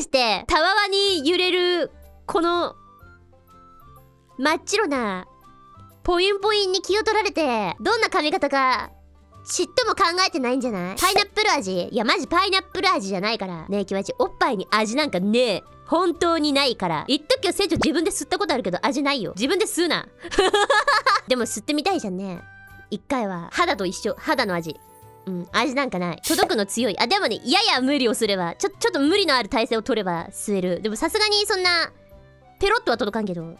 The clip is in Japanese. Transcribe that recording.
かしてたわわに揺れるこの真っ白なポインポインに気を取られてどんな髪型かちっとも考えてないんじゃない？パイナップル味？いやマジパイナップル味じゃないからねえ。キワチおっぱいに味なんかねえ、本当にないから。言っとくよ、船長自分で吸ったことあるけど味ないよ。自分で吸うなでも吸ってみたいじゃんね、一回は。肌と一緒、肌の味。味なんかない。届くの強い。あ、でもね、やや無理をすればちょっと無理のある体勢を取れば吸える。でもさすがにそんなペロッとは届かんけど、